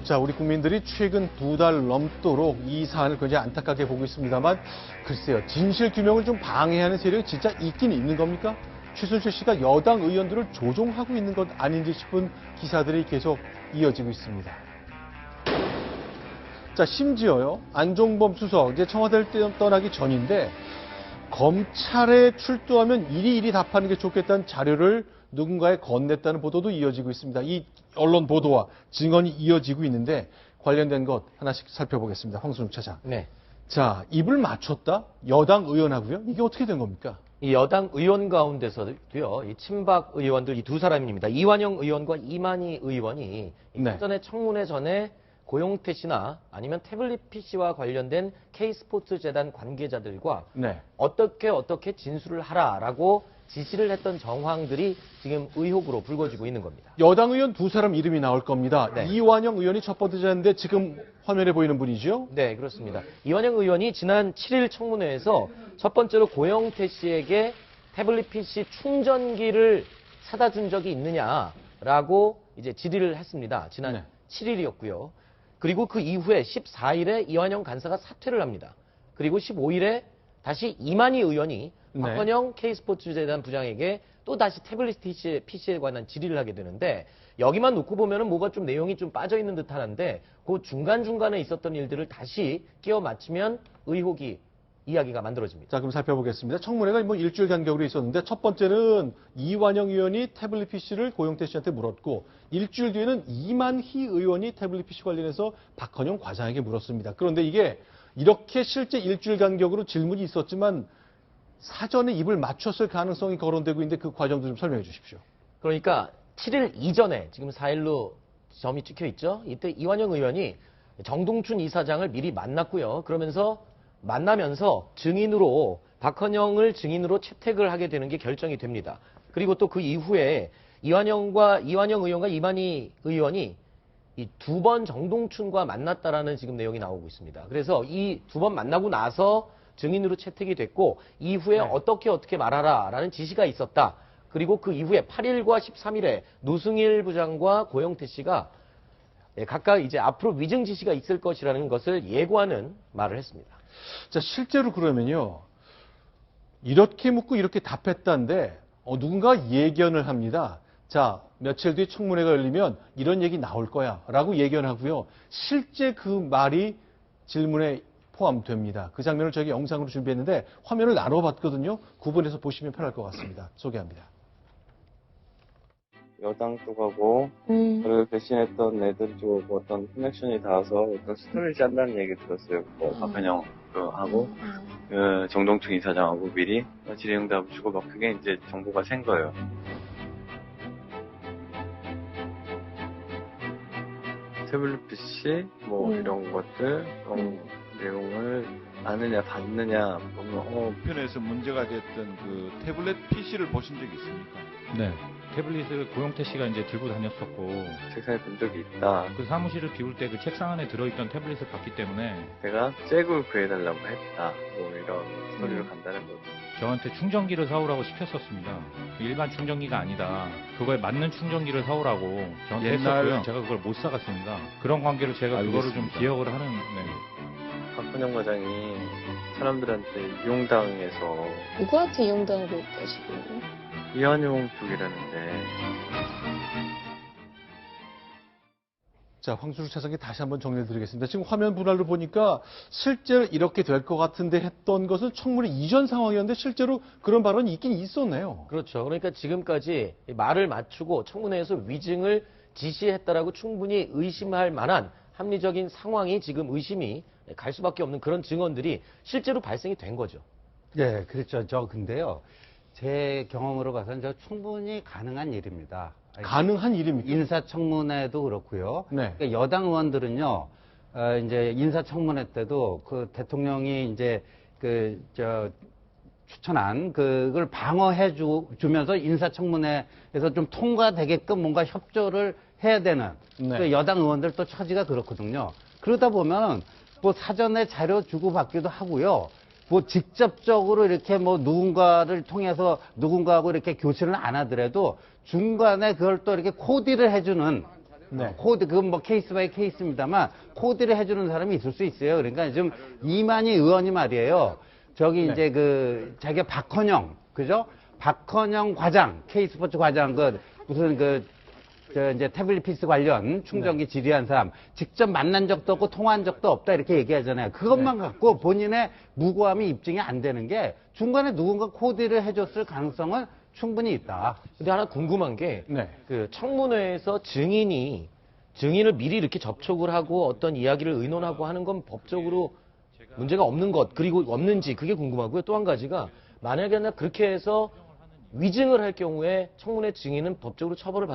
자, 우리 국민들이 최근 2달 넘도록 이 사안을 굉장히 안타깝게 보고 있습니다만 글쎄요, 진실 규명을 좀 방해하는 세력이 진짜 있긴 있는 겁니까? 최순실 씨가 여당 의원들을 조종하고 있는 것 아닌지 싶은 기사들이 계속 이어지고 있습니다. 자, 심지어요, 안종범 수석, 이제 청와대를 떠나기 전인데 검찰에 출두하면 일일이 답하는 게 좋겠다는 자료를 누군가에 건넸다는 보도도 이어지고 있습니다. 이 언론 보도와 증언이 이어지고 있는데 관련된 것 하나씩 살펴보겠습니다. 황순욱 차장. 네. 자, 입을 맞췄다? 여당 의원하고요? 이게 어떻게 된 겁니까? 이 여당 의원 가운데서도요, 이 친박 의원들 이 두 사람입니다. 이완영 의원과 이만희 의원이 네. 전에 청문회 전에 고용태 씨나 아니면 태블릿 PC와 관련된 K스포츠 재단 관계자들과 네. 어떻게 진술을 하라라고 지시를 했던 정황들이 지금 의혹으로 불거지고 있는 겁니다. 여당 의원 두 사람 이름이 나올 겁니다. 네. 이완영 의원이 첫 번째인데 지금 화면에 보이는 분이죠? 네, 그렇습니다. 이완영 의원이 지난 7일 청문회에서 첫 번째로 고영태 씨에게 태블릿 PC 충전기를 사다 준 적이 있느냐라고 이제 질의를 했습니다. 지난 네. 7일이었고요. 그리고 그 이후에 14일에 이완영 간사가 사퇴를 합니다. 그리고 15일에 다시 이만희 의원이 네. 박헌영 K스포츠재단 부장에게 또 다시 태블릿 PC에 관한 질의를 하게 되는데 여기만 놓고 보면은 뭐가 좀 내용이 좀 빠져 있는 듯한데 그 중간중간에 있었던 일들을 다시 끼워 맞추면 이야기가 만들어집니다. 자, 그럼 살펴보겠습니다. 청문회가 뭐 일주일 간격으로 있었는데 첫 번째는 이완영 의원이 태블릿 PC를 고영태 씨한테 물었고 일주일 뒤에는 이만희 의원이 태블릿 PC 관련해서 박헌영 과장에게 물었습니다. 그런데 이게 이렇게 실제 일주일 간격으로 질문이 있었지만 사전에 입을 맞췄을 가능성이 거론되고 있는데 그 과정도 좀 설명해 주십시오. 그러니까 7일 이전에 지금 4일로 점이 찍혀 있죠. 이때 이완영 의원이 정동춘 이사장을 미리 만났고요. 그러면서 만나면서 박헌영을 증인으로 채택을 하게 되는 게 결정이 됩니다. 그리고 또 그 이후에 이완영 의원과 이만희 의원이 이 2번 정동춘과 만났다라는 지금 내용이 나오고 있습니다. 그래서 이 2번 만나고 나서 증인으로 채택이 됐고 이후에 네. 어떻게 말하라라는 지시가 있었다. 그리고 그 이후에 8일과 13일에 노승일 부장과 고영태 씨가 각각 이제 앞으로 위증 지시가 있을 것이라는 것을 예고하는 말을 했습니다. 자, 실제로 그러면요. 이렇게 묻고 이렇게 답했다는데 누군가 예견을 합니다. 자, 며칠 뒤에 청문회가 열리면 이런 얘기 나올 거야 라고 예견하고요. 실제 그 말이 질문에 포함됩니다. 그 장면을 저희가 영상으로 준비했는데 화면을 나눠봤거든요. 구분해서 보시면 편할 것 같습니다. 소개합니다. 여당 쪽하고 저를 배신했던 애들 쪽 어떤 커넥션이 닿아서 어떤 스토리를 짠다는 얘기 들었어요. 박헌영 하고 정동춘 이사장하고 미리 질의응답을 주고 막 그게 이제 정보가 샌 거예요. 태블릿 PC 이런 것들 내용을 아느냐 봤느냐 보면 편에서 문제가 됐던 그 태블릿 PC를 보신 적이 있습니까? 네. 태블릿을 고영태 씨가 이제 들고 다녔었고 책상에 본 적이 있다. 그 사무실을 비울 때 그 책상 안에 들어있던 태블릿을 봤기 때문에 내가 잭을 구해달라고 했다. 이런 스토리로 간다는 거죠. 저한테 충전기를 사오라고 시켰었습니다. 일반 충전기가 아니다. 그거에 맞는 충전기를 사오라고 저한테 했었고요. 제가 그걸 못 사갔습니다. 그런 관계로 제가 그거를 좀 기억을 하는. 네. 박헌영 과장이 사람들한테 이용당해서 누구한테 이용당하고 있다 지금? 이완용 쪽이라는데. 자, 황순욱 차장님 다시 한번 정리해드리겠습니다. 지금 화면 분할로 보니까 실제로 이렇게 될 것 같은데 했던 것은 청문회 이전 상황이었는데 실제로 그런 발언이 있긴 있었네요. 그렇죠. 그러니까 지금까지 말을 맞추고 청문회에서 위증을 지시했다라고 충분히 의심할 만한 합리적인 상황이 지금 의심이 갈 수밖에 없는 그런 증언들이 실제로 발생이 된 거죠. 네, 그렇죠. 근데요. 제 경험으로 봐서는 충분히 가능한 일입니다. 가능한 일입니까? 인사청문회도 그렇고요. 네. 그러니까 여당 의원들은요, 이제 인사청문회 때도 그 대통령이 이제 추천한 그걸 방어해 주면서 인사청문회에서 좀 통과되게끔 뭔가 협조를 해야 되는 네. 그 여당 의원들 또 처지가 그렇거든요. 그러다 보면 사전에 자료 주고받기도 하고요. 직접적으로 이렇게 누군가를 통해서 누군가하고 이렇게 교체를 안 하더라도 중간에 그걸 또 이렇게 코디를 해주는 네. 코드, 그건 뭐 케이스 바이 케이스입니다만, 코드를 해주는 사람이 있을 수 있어요. 그러니까 좀 이만희 의원이 말이에요. 저기 네. 이제 자기가 박헌영, 그죠? 박헌영 과장, K스포츠 과장, 무슨 이제 태블릿 PC 관련 충전기 네. 질의한 사람, 직접 만난 적도 없고 통화한 적도 없다 이렇게 얘기하잖아요. 그것만 네. 갖고 본인의 무고함이 입증이 안 되는 게 중간에 누군가 코드를 해줬을 가능성은 충분히 있다. 근데 하나 궁금한 게, 네. 그 청문회에서 증인을 미리 이렇게 접촉을 하고 어떤 이야기를 의논하고 하는 건 법적으로 문제가 없는 것, 그리고 없는지 그게 궁금하고요. 또 한 가지가, 만약에 그렇게 해서 위증을 할 경우에 청문회 증인은 법적으로 처벌을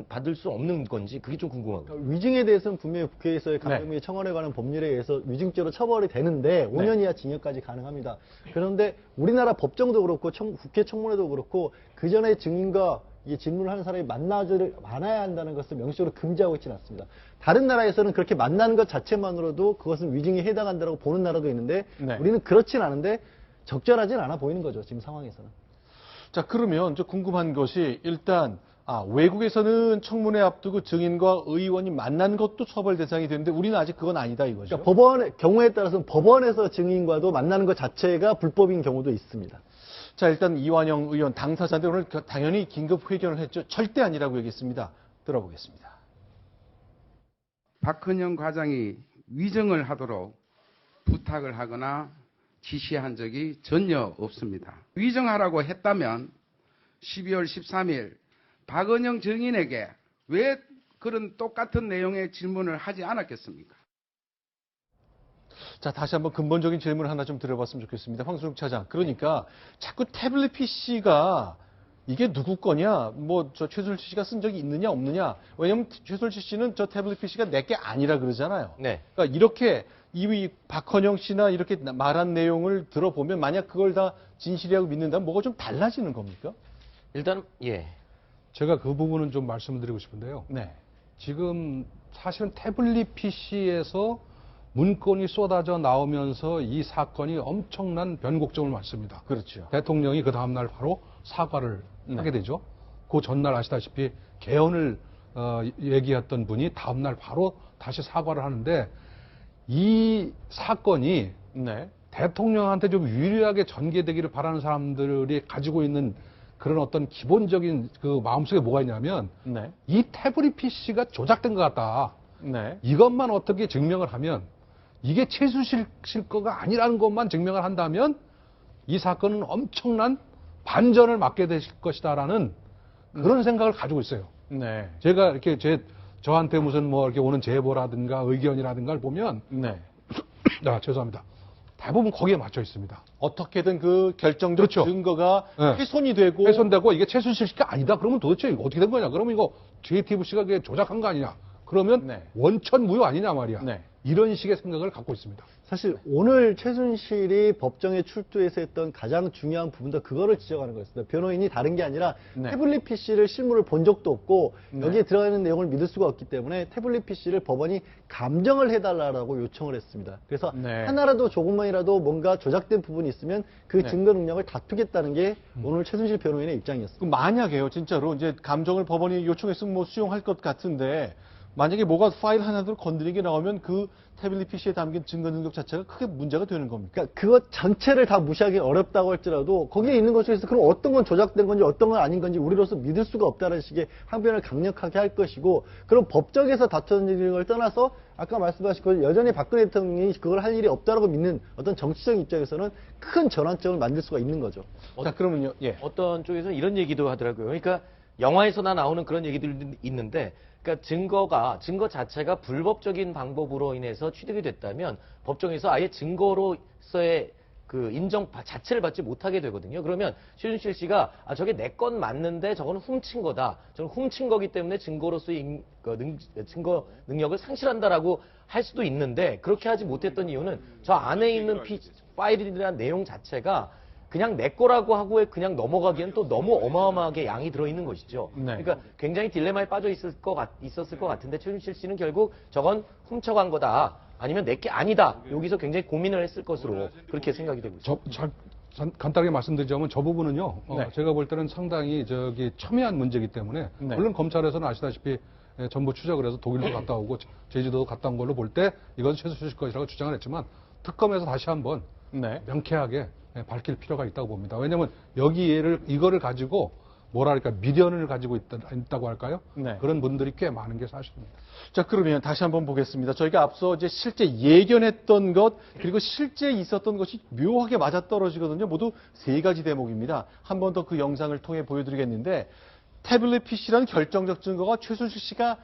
받을 수 없는 건지 그게 좀 궁금하고요. 위증에 대해서는 분명히 국회에서의 강력히 청원에 관한 법률에 의해서 위증죄로 처벌이 되는데 5년 이하 징역까지 가능합니다. 그런데 우리나라 법정도 그렇고 국회 청문회도 그렇고 그 전에 증인과 이 질문을 하는 사람이 만나야 한다는 것을 명시적으로 금지하고 있지는 않습니다. 다른 나라에서는 그렇게 만나는 것 자체만으로도 그것은 위증에 해당한다고 보는 나라도 있는데 네. 우리는 그렇진 않은데 적절하진 않아 보이는 거죠. 지금 상황에서는. 자, 그러면 저 궁금한 것이 일단 외국에서는 청문회 앞두고 증인과 의원이 만난 것도 처벌 대상이 되는데 우리는 아직 그건 아니다 이거죠. 그러니까 경우에 따라서는 법원에서 증인과도 만나는 것 자체가 불법인 경우도 있습니다. 자, 일단 이완영 의원 당사자인데 오늘 당연히 긴급 회견을 했죠. 절대 아니라고 얘기했습니다. 들어보겠습니다. 박헌영 과장이 위증을 하도록 부탁을 하거나 지시한 적이 전혀 없습니다. 위증하라고 했다면 12월 13일 박헌영 증인에게 왜 그런 똑같은 내용의 질문을 하지 않았겠습니까? 자, 다시 한번 근본적인 질문 하나 좀 드려봤으면 좋겠습니다. 황순욱 차장. 그러니까 자꾸 태블릿 PC가 이게 누구 거냐? 저 최순실 씨가 쓴 적이 있느냐 없느냐? 왜냐면 최순실 씨는 저 태블릿 PC가 내 게 아니라 그러잖아요. 네. 그러니까 이렇게 이 박헌영 씨나 이렇게 말한 내용을 들어보면 만약 그걸 다 진실이라고 믿는다면 뭐가 좀 달라지는 겁니까? 일단, 예. 제가 그 부분은 좀 말씀드리고 싶은데요. 네. 지금 사실은 태블릿 PC에서 문건이 쏟아져 나오면서 이 사건이 엄청난 변곡점을 맞습니다. 그렇죠. 대통령이 그 다음날 바로 사과를 네. 하게 되죠. 그 전날 아시다시피 개헌을 얘기했던 분이 다음날 바로 다시 사과를 하는데 이 사건이 네. 대통령한테 좀 유리하게 전개되기를 바라는 사람들이 가지고 있는 그런 어떤 기본적인 그 마음속에 뭐가 있냐면 네. 이 태블릿 PC가 조작된 것 같다. 네. 이것만 어떻게 증명을 하면 이게 최순실 거가 아니라는 것만 증명을 한다면 이 사건은 엄청난 반전을 맞게 될 것이다라는 그런 생각을 가지고 있어요. 네. 제가 이렇게 저한테 무슨 이렇게 오는 제보라든가 의견이라든가를 보면 네. 죄송합니다. 대부분 거기에 맞춰 있습니다. 어떻게든 그 결정적 그렇죠. 증거가 네. 훼손이 되고 훼손되고 이게 최순실 씨가 아니다. 그러면 도대체 어떻게 된 거냐? 그러면 이거 JTBC 씨가 조작한 거 아니냐? 그러면 네. 원천무효 아니냐 말이야. 네. 이런 식의 생각을 갖고 있습니다. 사실 오늘 최순실이 법정에 출두해서 했던 가장 중요한 부분도 그거를 지적하는 거였습니다. 변호인이 다른 게 아니라 네. 태블릿 PC를 실물을 본 적도 없고 네. 여기에 들어가는 내용을 믿을 수가 없기 때문에 태블릿 PC를 법원이 감정을 해달라고 요청을 했습니다. 그래서 네. 하나라도 조금만이라도 뭔가 조작된 부분이 있으면 그 네. 증거 능력을 다투겠다는 게 오늘 최순실 변호인의 입장이었습니다. 그 만약에요, 진짜로 이제 감정을 법원이 요청했으면 수용할 것 같은데 만약에 뭐가 파일 하나도 건드리게 나오면 그 태블릿 PC에 담긴 증거 능력 자체가 크게 문제가 되는 겁니까? 그러니까 그것 전체를 다 무시하기 어렵다고 할지라도 거기에 있는 것 중에서 그럼 어떤 건 조작된 건지 어떤 건 아닌 건지 우리로서 믿을 수가 없다는 식의 항변을 강력하게 할 것이고 그럼 법정에서 다투는 걸 떠나서 아까 말씀하신 것 여전히 박근혜 대통령이 그걸 할 일이 없다라고 믿는 어떤 정치적 입장에서는 큰 전환점을 만들 수가 있는 거죠. 자, 그러면요. 예. 어떤 쪽에서는 이런 얘기도 하더라고요. 그러니까 영화에서나 나오는 그런 얘기들이 있는데, 그러니까 증거 자체가 불법적인 방법으로 인해서 취득이 됐다면 법정에서 아예 증거로서의 그 인정 자체를 받지 못하게 되거든요. 그러면 최순실 씨가 저게 내 건 맞는데 저건 훔친 거다. 저는 훔친 거기 때문에 증거로서의 증거 능력을 상실한다라고 할 수도 있는데 그렇게 하지 못했던 이유는 저 안에 있는 파일이나 내용 자체가 그냥 내 거라고 하고 그냥 넘어가기엔 또 너무 어마어마하게 양이 들어있는 것이죠. 네. 그러니까 굉장히 딜레마에 빠져 있었을 것 같은데 최순실 씨는 결국 저건 훔쳐간 거다. 아니면 내 게 아니다. 여기서 굉장히 고민을 했을 것으로 그렇게 생각이 되고 있습니다. 간단하게 말씀드리자면 저 부분은요. 네. 제가 볼 때는 상당히 첨예한 문제이기 때문에 네. 물론 검찰에서는 아시다시피 전부 추적을 해서 독일도 갔다 오고 제주도도 갔다 온 걸로 볼 때 이건 최순실 것이라고 주장을 했지만 특검에서 다시 한번 명쾌하게 밝힐 필요가 있다고 봅니다. 왜냐하면 이거를 가지고 뭐랄까 미련을 가지고 있다고 할까요? 그런 분들이 꽤 많은 게 사실입니다. 자, 그러면 다시 한번 보겠습니다. 저희가 앞서 이제 실제 예견했던 것, 그리고 실제 있었던 것이 묘하게 맞아떨어지거든요. 모두 세 가지 대목입니다. 한 번 더 그 영상을 통해 보여드리겠는데, 태블릿 PC라는 결정적 증거가 최순실 씨가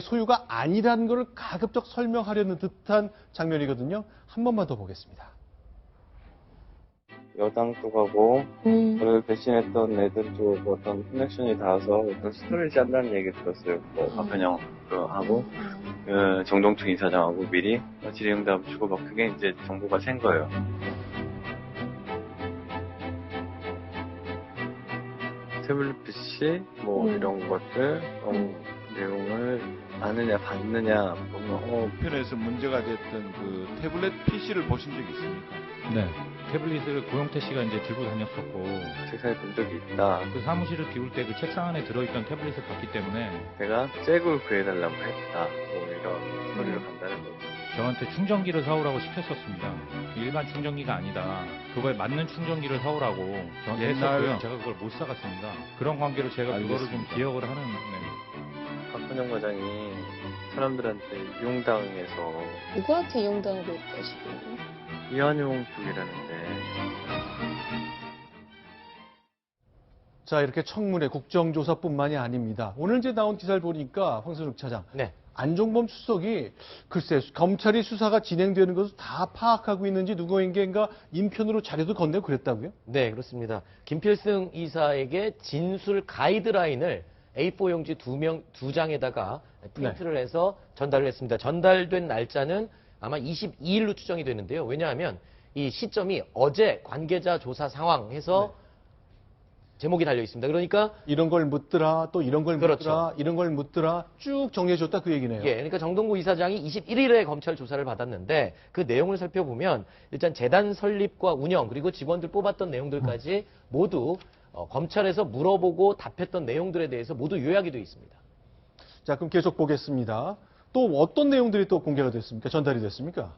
소유가 아니라는 것을 가급적 설명하려는 듯한 장면이거든요. 한 번만 더 보겠습니다. 여당 쪽하고 저를 배신했던 애들 쪽 어떤 커넥션이 닿아서 어떤 스토리를 짠다는 얘기 들었어요. 뭐 박근영 하고 정동춘 이사장하고 미리 질의응답 주고받고 그게 이제 정보가 샌 거예요. 태블릿 PC 뭐 이런 것들 내용을 아느냐 봤느냐 보면 편에서 문제가 됐던 그 태블릿 PC를 보신 적이 있습니까? 네. 태블릿을 고영태 씨가 이제 들고 다녔었고 책상에 본 적이 있다. 그 사무실을 비울 때 그 책상 안에 들어있던 태블릿을 봤기 때문에 내가 잭을 구해달라고 했다. 뭐 이런 소리를 간다는 거죠. 저한테 충전기를 사오라고 시켰었습니다. 일반 충전기가 아니다. 그거에 맞는 충전기를 사오라고 저한테 했었고요. 제가 그걸 못 사갔습니다. 그런 관계로 제가 그거를 좀 기억을 하는. 박근영 과장이 사람들한테 이용당해서 누구한테 이용당하고 있다 지금? 이완용 쪽이라는데. 자, 이렇게 청문회 국정조사뿐만이 아닙니다. 오늘 이제 나온 기사를 보니까 황선욱 차장. 안종범 수석이 글쎄 검찰이 수사가 진행되는 것을 다 파악하고 있는지 누구에게인가 인편으로 자료도 건네고 그랬다고요? 네, 그렇습니다. 김필승 이사에게 진술 가이드라인을 A4 용지 두 장에다가 프린트를 해서 전달을 했습니다. 전달된 날짜는 아마 22일로 추정이 되는데요. 왜냐하면 이 시점이 어제 관계자 조사 상황 해서 제목이 달려 있습니다. 그러니까 이런 걸 묻더라, 또 이런 걸 묻더라, 이런 걸 묻더라 쭉 정리해줬다 그 얘기네요. 예, 그러니까 정동구 이사장이 21일에 검찰 조사를 받았는데 그 내용을 살펴보면 일단 재단 설립과 운영 그리고 직원들 뽑았던 내용들까지 모두 검찰에서 물어보고 답했던 내용들에 대해서 모두 요약이 되어 있습니다. 자, 그럼 계속 보겠습니다. 또 어떤 내용들이 또 공개가 됐습니까? 전달이 됐습니까?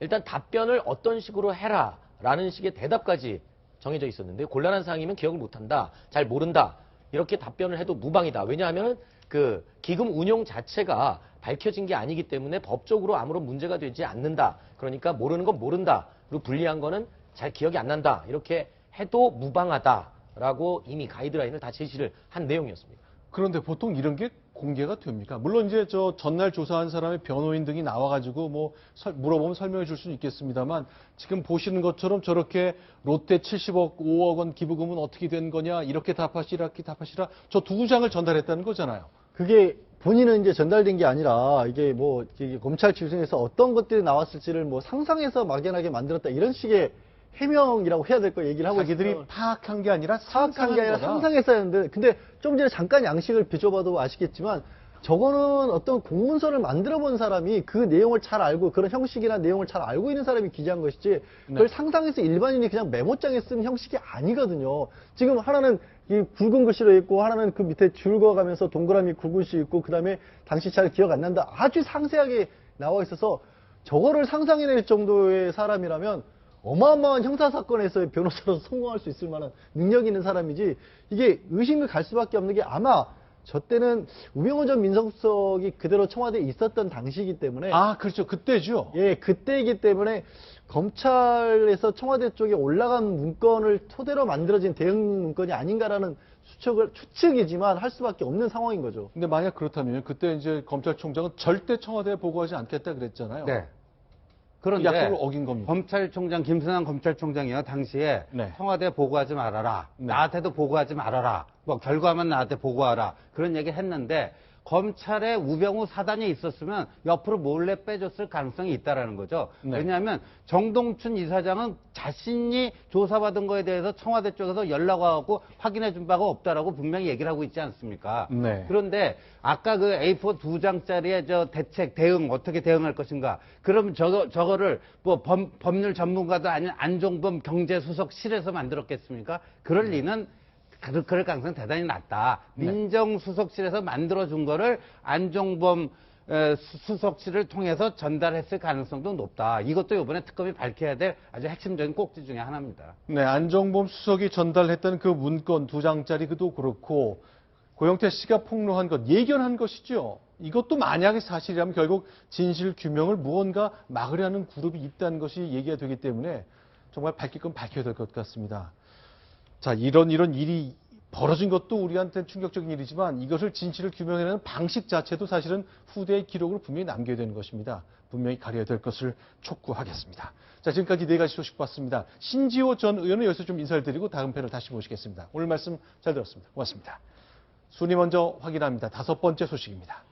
일단 답변을 어떤 식으로 해라라는 식의 대답까지 정해져 있었는데 곤란한 사항이면 기억을 못한다, 잘 모른다 이렇게 답변을 해도 무방이다. 왜냐하면 그 기금 운용 자체가 밝혀진 게 아니기 때문에 법적으로 아무런 문제가 되지 않는다. 그러니까 모르는 건 모른다. 그리고 불리한 거는 잘 기억이 안 난다. 이렇게 해도 무방하다라고 이미 가이드라인을 다 제시를 한 내용이었습니다. 그런데 보통 이런 게 공개가 됩니까? 물론 이제 저 전날 조사한 사람의 변호인 등이 나와가지고 뭐 물어보면 설명해 줄 수는 있겠습니다만 지금 보시는 것처럼 저렇게 롯데 70억, 5억 원 기부금은 어떻게 된 거냐 이렇게 답하시라, 이렇게 답하시라 저 두 장을 전달했다는 거잖아요. 그게 본인은 이제 전달된 게 아니라 이게 뭐 이게 검찰 출신에서 어떤 것들이 나왔을지를 뭐 상상해서 막연하게 만들었다 이런 식의 해명이라고 해야 될 거 얘기를 하고 자기들이 있어요. 파악한 게 아니라 파악한 게 아니라 거다. 상상했어야 했는데 근데 좀 전에 잠깐 양식을 비춰봐도 아시겠지만 저거는 어떤 공문서를 만들어 본 사람이 그 내용을 잘 알고 그런 형식이나 내용을 잘 알고 있는 사람이 기재한 것이지 그걸 상상해서 일반인이 그냥 메모장에 쓴 형식이 아니거든요. 지금 하나는 이 굵은 글씨로 있고 하나는 그 밑에 줄 그어가면서 동그라미 굵은 시 있고 그 다음에 당시 잘 기억 안 난다. 아주 상세하게 나와 있어서 저거를 상상해낼 정도의 사람이라면 어마어마한 형사사건에서의 변호사로서 성공할 수 있을 만한 능력 있는 사람이지 이게 의심이 갈 수밖에 없는 게 아마 저 때는 우병우 전 민정수석이 그대로 청와대에 있었던 당시이기 때문에 아, 그렇죠. 그때죠. 예, 그때이기 때문에 검찰에서 청와대 쪽에 올라간 문건을 토대로 만들어진 대응 문건이 아닌가라는 추측이지만 할 수밖에 없는 상황인 거죠. 근데 만약 그렇다면 그때 이제 검찰총장은 절대 청와대에 보고하지 않겠다 그랬잖아요. 네. 그 그런데 약속을 어긴 겁니다. 검찰총장 김순환 검찰총장이요 당시에 청와대 보고하지 말아라. 나한테도 보고하지 말아라. 뭐 결과만 나한테 보고하라. 그런 얘기 했는데 검찰에 우병우 사단이 있었으면 옆으로 몰래 빼줬을 가능성이 있다라는 거죠. 왜냐하면 정동춘 이사장은 자신이 조사받은 거에 대해서 청와대 쪽에서 연락 와갖고 확인해 준 바가 없다라고 분명히 얘기를 하고 있지 않습니까? 그런데 아까 그 A4 두 장짜리의 저 대응 어떻게 대응할 것인가? 그럼 저거를 뭐 법률 전문가도 아닌 안종범 경제수석실에서 만들었겠습니까? 그럴 리는 그럴 가능성이 대단히 낮다. 민정수석실에서 만들어준 거를 안종범 수석실을 통해서 전달했을 가능성도 높다. 이것도 이번에 특검이 밝혀야 될 아주 핵심적인 꼭지 중에 하나입니다. 네, 안종범 수석이 전달했던 그 문건 2장짜리 그도 그렇고 고영태 씨가 폭로한 것, 예견한 것이죠. 이것도 만약에 사실이라면 결국 진실 규명을 무언가 막으려는 그룹이 있다는 것이 얘기가 되기 때문에 정말 밝힐 건 밝혀야 될 것 같습니다. 자, 이런 일이 벌어진 것도 우리한테는 충격적인 일이지만 이것을 진실을 규명해내는 방식 자체도 사실은 후대의 기록으로 분명히 남겨야 되는 것입니다. 분명히 가려야 될 것을 촉구하겠습니다. 자, 지금까지 4가지 소식 봤습니다. 신지호 전 의원은 여기서 좀 인사를 드리고 다음 편을 다시 모시겠습니다. 오늘 말씀 잘 들었습니다. 고맙습니다. 순위 먼저 확인합니다. 5번째 소식입니다.